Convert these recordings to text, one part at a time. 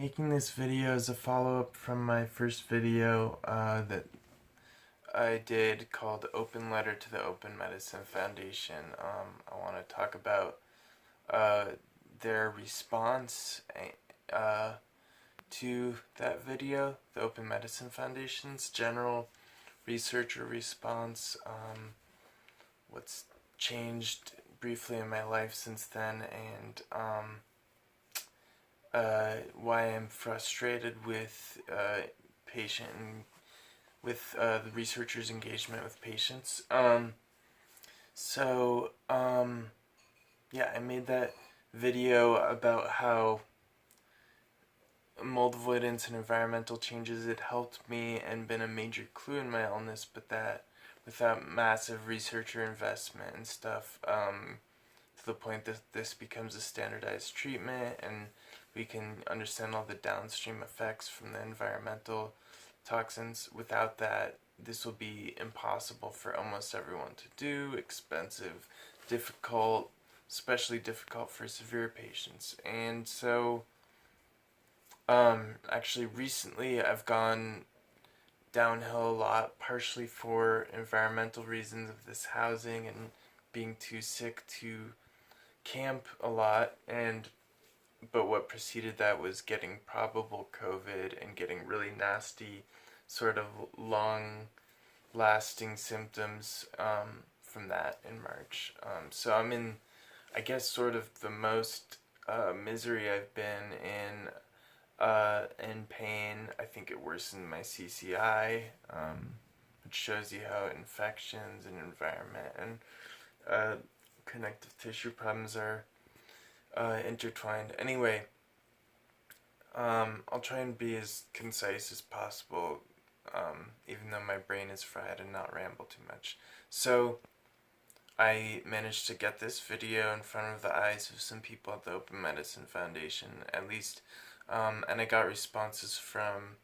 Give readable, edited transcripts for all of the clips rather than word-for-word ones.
making this video as a follow-up from my first video that I did called Open Letter to the Open Medicine Foundation. I want to talk about their response to that video, the Open Medicine Foundation's general researcher response, what's changed briefly in my life since then, and why I'm frustrated with patient and with the researchers' engagement with patients. Yeah, I made that video about how mold avoidance and environmental changes had helped me and been a major clue in my illness, but that without massive researcher investment and stuff, to the point that this becomes a standardized treatment and we can understand all the downstream effects from the environmental toxins. Without that, this will be impossible for almost everyone to do, expensive, difficult, especially difficult for severe patients. And so, actually recently I've gone downhill a lot, partially for environmental reasons of this housing and being too sick to camp a lot, but what preceded that was getting probable COVID and getting really nasty, sort of long-lasting symptoms from that in March. So I'm in, I guess, sort of the most misery I've been in pain. I think it worsened my CCI, which shows you how infections and environment and connective tissue problems are intertwined. Anyway, I'll try and be as concise as possible, even though my brain is fried, and not ramble too much. So, I managed to get this video in front of the eyes of some people at the Open Medicine Foundation, at least, and I got responses from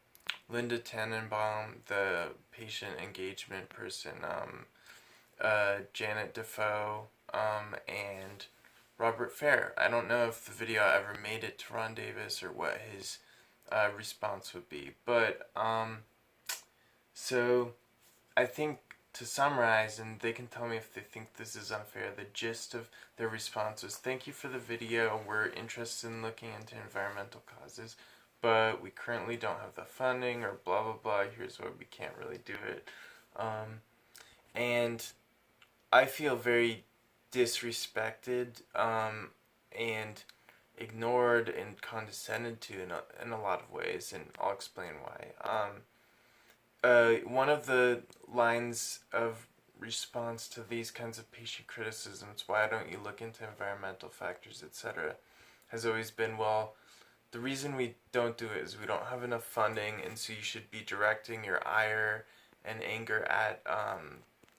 Linda Tannenbaum, the patient engagement person, Janet Defoe, and Robert Phair. I don't know if the video ever made it to Ron Davis or what his response would be, but so I think, to summarize, and they can tell me if they think this is unfair, the gist of their response was, thank you for the video, we're interested in looking into environmental causes, but we currently don't have the funding, or blah blah blah, here's why we can't really do it. And I feel very disrespected and ignored and condescended to in a lot of ways, and I'll explain why. One of the lines of response to these kinds of patient criticisms, why don't you look into environmental factors, etc., has always been, well, the reason we don't do it is we don't have enough funding, and so you should be directing your ire and anger at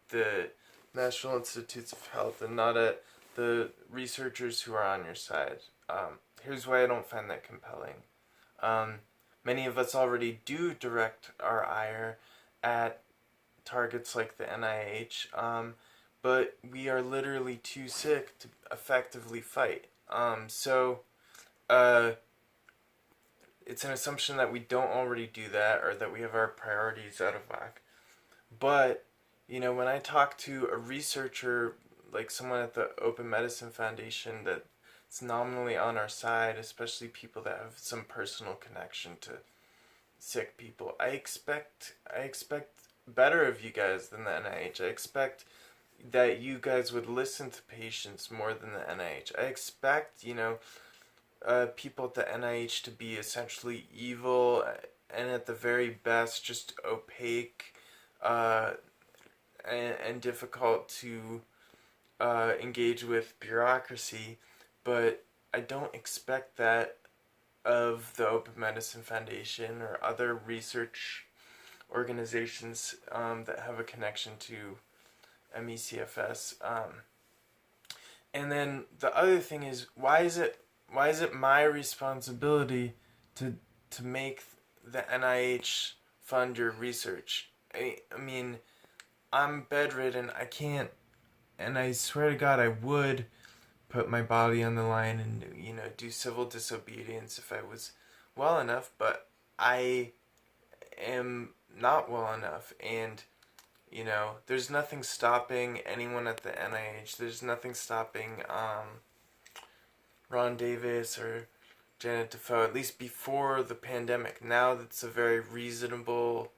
the National Institutes of Health and not at the researchers who are on your side. Here's why I don't find that compelling. Many of us already do direct our ire at targets like the NIH, but we are literally too sick to effectively fight. It's an assumption that we don't already do that, or that we have our priorities out of whack. But, you know, when I talk to a researcher, like someone at the Open Medicine Foundation that's nominally on our side, especially people that have some personal connection to sick people, I expect better of you guys than the NIH. I expect that you guys would listen to patients more than the NIH. I expect, you know, people at the NIH to be essentially evil and at the very best just opaque and difficult to engage with bureaucracy, but I don't expect that of the Open Medicine Foundation or other research organizations that have a connection to MCAS. And then the other thing is, why is it my responsibility to make the NIH fund your research? I mean, I'm bedridden, I can't, and I swear to God I would put my body on the line and, you know, do civil disobedience if I was well enough, but I am not well enough. And, there's nothing stopping anyone at the NIH. There's nothing stopping Ron Davis or Janet Defoe, at least before the pandemic. Now that's a very reasonable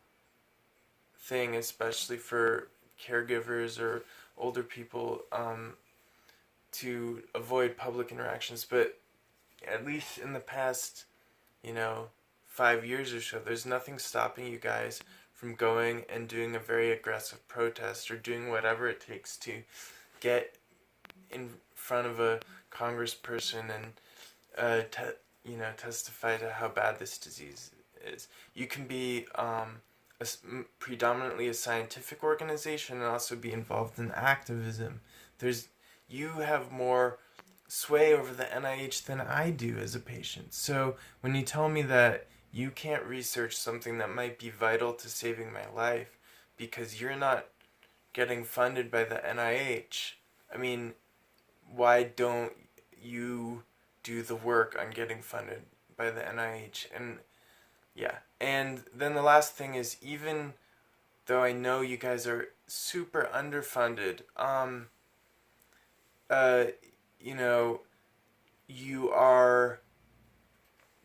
thing, especially for caregivers or older people, to avoid public interactions. But at least in the past, you know, 5 years or so, there's nothing stopping you guys from going and doing a very aggressive protest or doing whatever it takes to get in front of a congressperson and testify to how bad this disease is. You can be predominantly a scientific organization and also be involved in activism. You have more sway over the NIH than I do as a patient. So when you tell me that you can't research something that might be vital to saving my life because you're not getting funded by the NIH, I mean, why don't you do the work on getting funded by the NIH? And yeah, and then the last thing is, even though I know you guys are super underfunded, uh, you know, you are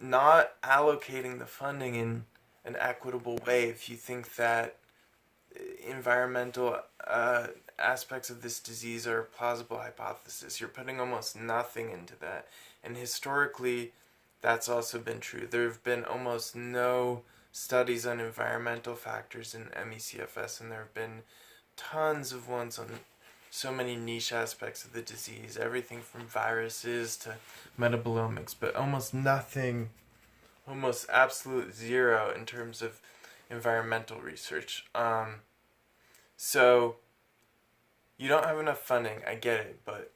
not allocating the funding in an equitable way if you think that environmental aspects of this disease are a plausible hypothesis. You're putting almost nothing into that. And historically, that's also been true. There have been almost no studies on environmental factors in ME/CFS, and there have been tons of ones on so many niche aspects of the disease, everything from viruses to metabolomics, but almost nothing, almost absolute zero in terms of environmental research. So you don't have enough funding, I get it, but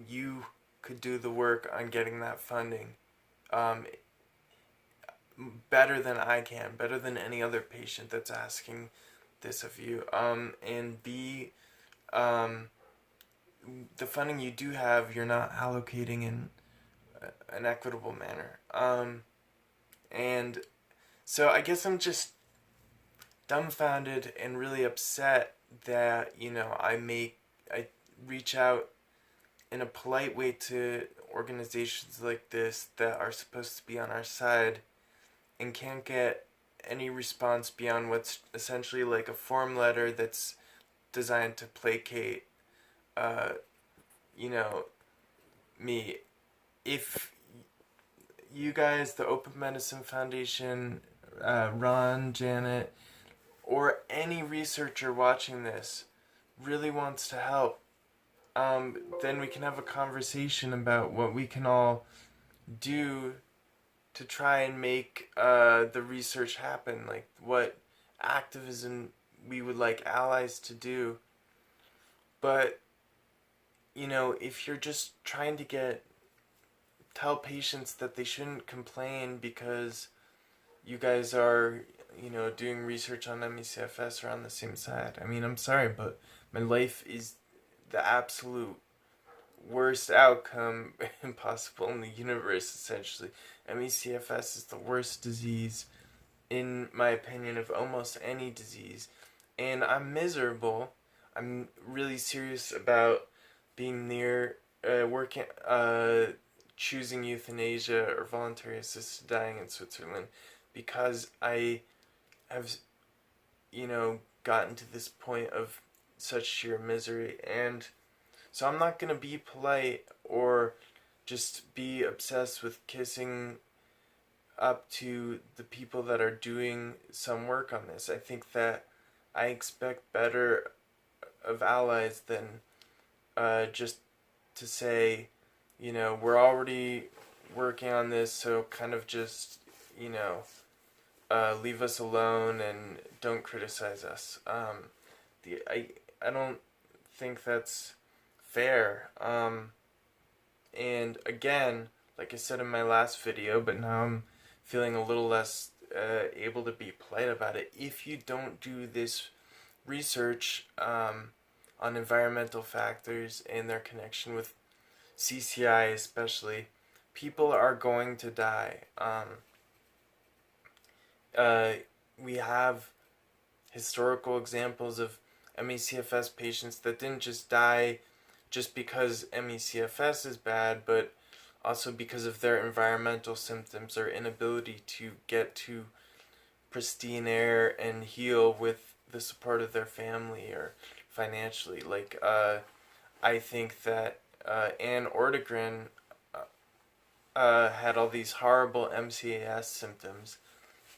you could do the work on getting that funding better than I can, better than any other patient that's asking this of you. And B, the funding you do have, you're not allocating in an equitable manner. And so I guess I'm just dumbfounded and really upset that, I reach out in a polite way to organizations like this that are supposed to be on our side and can't get any response beyond what's essentially like a form letter that's designed to placate, me. If you guys, the Open Medicine Foundation, Ron, Janet, or any researcher watching this really wants to help, then we can have a conversation about what we can all do to try and make the research happen, like what activism we would like allies to do. But, if you're just trying to tell patients that they shouldn't complain because you guys are, doing research on ME/CFS or on the same side. I mean, I'm sorry, but my life is the absolute worst outcome possible in the universe, essentially. ME/CFS is the worst disease, in my opinion, of almost any disease. And I'm miserable. I'm really serious about being near, choosing euthanasia or voluntary assisted dying in Switzerland because I have, gotten to this point of such sheer misery. And so I'm not going to be polite or just be obsessed with kissing up to the people that are doing some work on this. I think that I expect better of allies than just to say, we're already working on this, so kind of just, leave us alone and don't criticize us. I don't think that's fair. And again, like I said in my last video, but now I'm feeling a little less able to be polite about it. If you don't do this research on environmental factors and their connection with CCI especially, people are going to die. uh, we have historical examples of ME/CFS patients that didn't just die just because ME/CFS is bad, but also because of their environmental symptoms or inability to get to pristine air and heal with the support of their family or financially. Like, I think that Anne Ortegren had all these horrible MCAS symptoms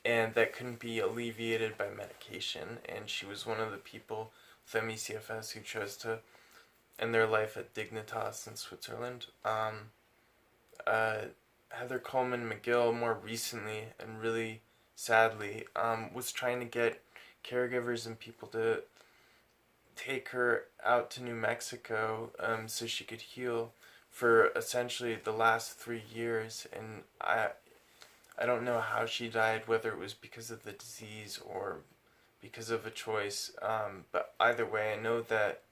and that couldn't be alleviated by medication. And she was one of the people with ME/CFS who chose to end their life at Dignitas in Switzerland. Uh, Heather Coleman McGill, more recently and really sadly, was trying to get caregivers and people to take her out to New Mexico so she could heal for essentially the last 3 years. And I don't know how she died, whether it was because of the disease or because of a choice. But either way, I know that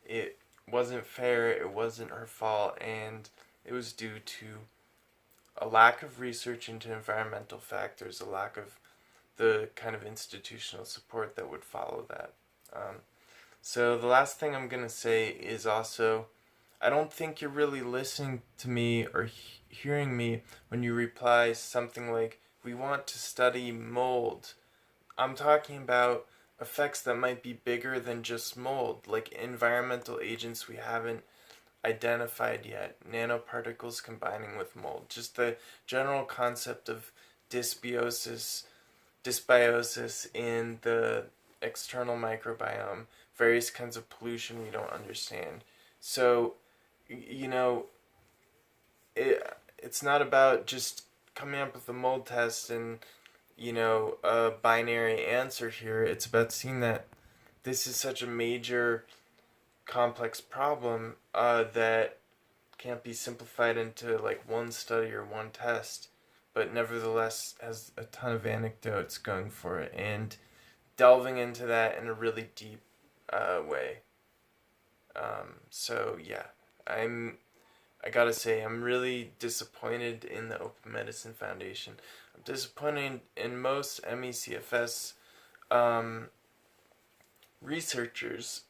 it wasn't fair, it wasn't her fault, and it was due to a lack of research into environmental factors, a lack of the kind of institutional support that would follow that. So the last thing I'm going to say is also, I don't think you're really listening to me or hearing me when you reply something like, we want to study mold. I'm talking about effects that might be bigger than just mold, like environmental agents we haven't identified yet, nanoparticles combining with mold, just the general concept of dysbiosis, dysbiosis in the external microbiome, various kinds of pollution we don't understand. So, you know, it's not about just coming up with a mold test and, a binary answer here. It's about seeing that this is such a major complex problem that can't be simplified into like one study or one test, but nevertheless has a ton of anecdotes going for it and delving into that in a really deep way. So yeah, I gotta say I'm really disappointed in the Open Medicine Foundation. I'm disappointed in most ME/CFS researchers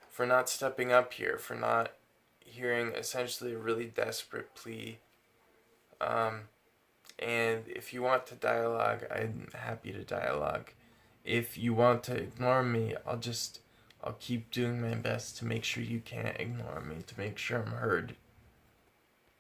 for not stepping up here, for not hearing essentially a really desperate plea. And if you want to dialogue, I'm happy to dialogue. If you want to ignore me, I'll keep doing my best to make sure you can't ignore me, to make sure I'm heard.